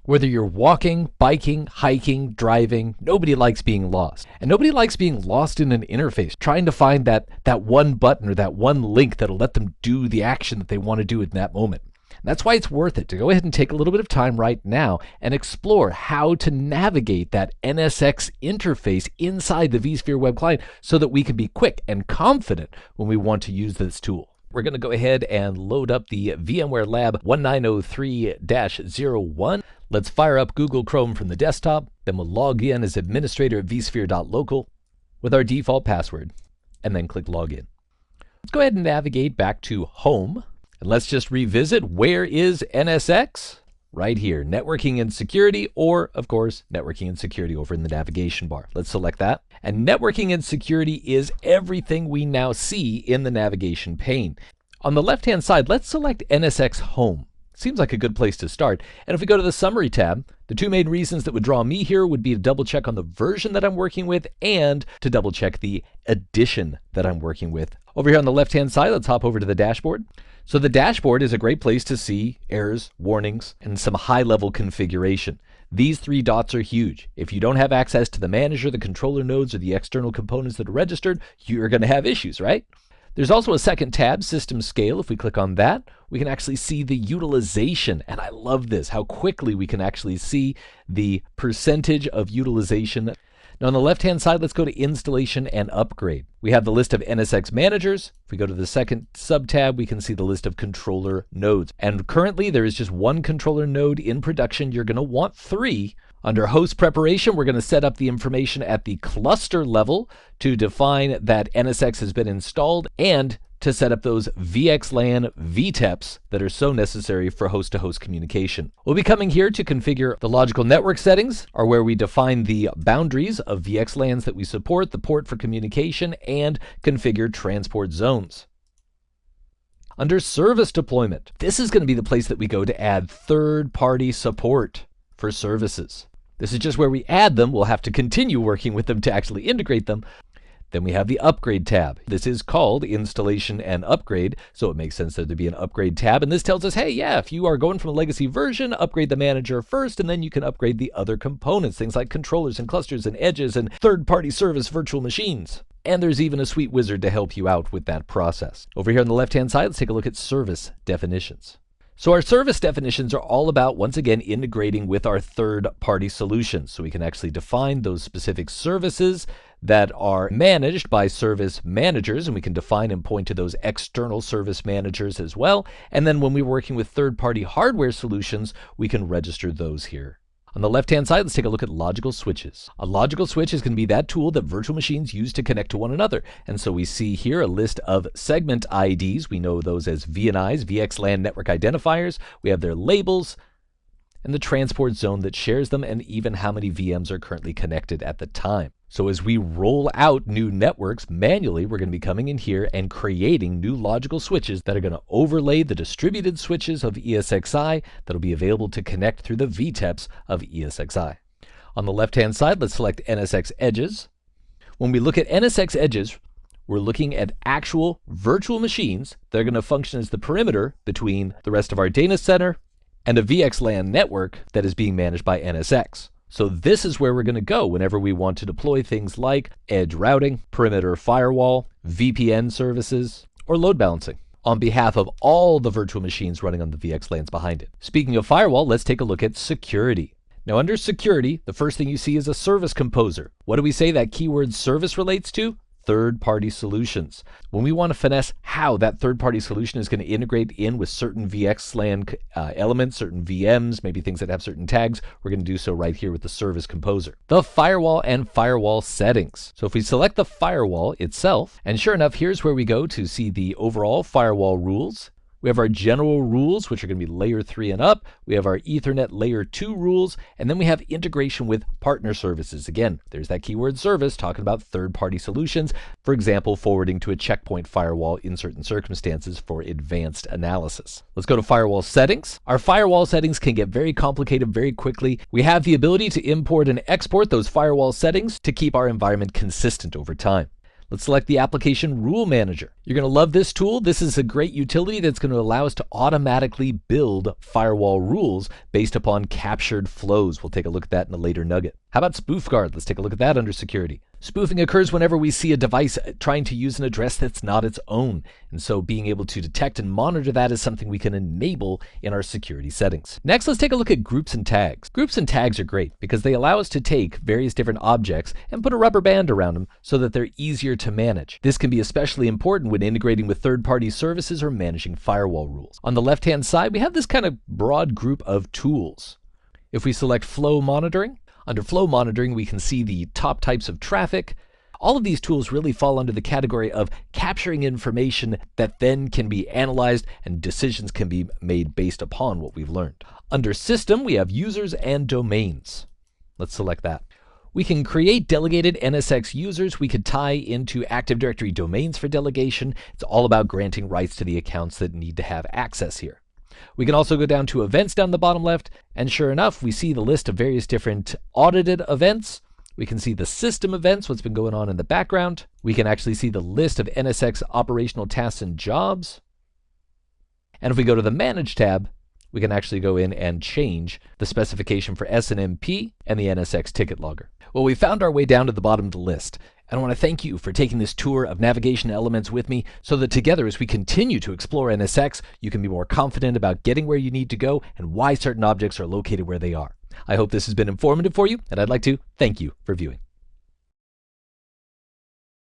Whether you're walking, biking, hiking, driving, nobody likes being lost. And nobody likes being lost in an interface, trying to find that one button or that one link that'll let them do the action that they want to do in that moment. And that's why it's worth it to go ahead and take a little bit of time right now and explore how to navigate that NSX interface inside the vSphere web client so that we can be quick and confident when we want to use this tool. We're going to go ahead and load up the VMware Lab 1903-01. Let's fire up Google Chrome from the desktop. Then we'll log in as administrator at vSphere.local with our default password, and then click Login. Let's go ahead and navigate back to Home. And let's just revisit, where is NSX? Right here, Networking and Security, or of course, Networking and Security over in the navigation bar. Let's select that. And Networking and Security is everything we now see in the navigation pane. On the left-hand side, let's select NSX Home. Seems like a good place to start. And if we go to the Summary tab, the two main reasons that would draw me here would be to double check on the version that I'm working with and to double check the edition that I'm working with. Over here on the left-hand side, let's hop over to the dashboard. So the dashboard is a great place to see errors, warnings, and some high-level configuration. These three dots are huge. If you don't have access to the manager, the controller nodes, or the external components that are registered, you're going to have issues, right? There's also a second tab, System Scale. If we click on that, we can actually see the utilization. And I love this, how quickly we can actually see the percentage of utilization. Now on the left-hand side, let's go to Installation and Upgrade. We have the list of NSX managers. If we go to the second sub-tab, we can see the list of controller nodes. And currently, there is just one controller node in production. You're going to want 3. Under host preparation, we're going to set up the information at the cluster level to define that NSX has been installed and to set up those VXLAN VTEPs that are so necessary for host-to-host communication. We'll be coming here to configure the logical network settings, or where we define the boundaries of VXLANs that we support, the port for communication, and configure transport zones. Under service deployment, this is going to be the place that we go to add third-party support for services. This is just where we add them. We'll have to continue working with them to actually integrate them. Then we have the Upgrade tab. This is called Installation and Upgrade, so it makes sense that there'd be an Upgrade tab. And this tells us, hey, yeah, if you are going from a legacy version, upgrade the manager first, and then you can upgrade the other components, things like controllers and clusters and edges and third-party service virtual machines. And there's even a sweet wizard to help you out with that process. Over here on the left-hand side, let's take a look at service definitions. So our service definitions are all about, once again, integrating with our third-party solutions. So we can actually define those specific services that are managed by service managers, and we can define and point to those external service managers as well. And then when we're working with third-party hardware solutions, we can register those here. On the left-hand side, let's take a look at logical switches. A logical switch is going to be that tool that virtual machines use to connect to one another. And so we see here a list of segment IDs. We know those as VNIs, VXLAN network identifiers. We have their labels and the transport zone that shares them, and even how many VMs are currently connected at the time. So as we roll out new networks manually, we're going to be coming in here and creating new logical switches that are going to overlay the distributed switches of ESXi that'll be available to connect through the VTEPs of ESXi. On the left-hand side, let's select NSX edges. When we look at NSX edges, we're looking at actual virtual machines that are going to function as the perimeter between the rest of our data center and a VXLAN network that is being managed by NSX. So this is where we're going to go whenever we want to deploy things like edge routing, perimeter firewall, VPN services, or load balancing on behalf of all the virtual machines running on the VXLANs behind it. Speaking of firewall, let's take a look at security. Now under security, the first thing you see is a service composer. What do we say that keyword service relates to? Third-party solutions. When we want to finesse how that third-party solution is going to integrate in with certain VXLAN elements, certain VMs, maybe things that have certain tags, we're going to do so right here with the service composer. The firewall and firewall settings. So if we select the firewall itself, and sure enough, here's where we go to see the overall firewall rules. We have our general rules, which are going to be layer 3 and up. We have our Ethernet layer 2 rules, and then we have integration with partner services. Again, there's that keyword service talking about third-party solutions. For example, forwarding to a checkpoint firewall in certain circumstances for advanced analysis. Let's go to firewall settings. Our firewall settings can get very complicated very quickly. We have the ability to import and export those firewall settings to keep our environment consistent over time. Let's select the Application Rule Manager. You're going to love this tool. This is a great utility that's going to allow us to automatically build firewall rules based upon captured flows. We'll take a look at that in a later nugget. How about Spoof Guard? Let's take a look at that under Security. Spoofing occurs whenever we see a device trying to use an address that's not its own. And so being able to detect and monitor that is something we can enable in our security settings. Next, let's take a look at groups and tags. Groups and tags are great because they allow us to take various different objects and put a rubber band around them so that they're easier to manage. This can be especially important when integrating with third-party services or managing firewall rules. On the left-hand side, we have this kind of broad group of tools. If we select Flow Monitoring, under Flow Monitoring, we can see the top types of traffic. All of these tools really fall under the category of capturing information that then can be analyzed and decisions can be made based upon what we've learned. Under System, we have Users and Domains. Let's select that. We can create delegated NSX users. We could tie into Active Directory domains for delegation. It's all about granting rights to the accounts that need to have access here. We can also go down to events down the bottom left, and sure enough, we see the list of various different audited events. We can see the system events, what's been going on in the background. We can actually see the list of NSX operational tasks and jobs. And if we go to the Manage tab, we can actually go in and change the specification for SNMP and the NSX ticket logger. Well, we found our way down to the bottom of the list. And I want to thank you for taking this tour of navigation elements with me so that together as we continue to explore NSX, you can be more confident about getting where you need to go and why certain objects are located where they are. I hope this has been informative for you, and I'd like to thank you for viewing.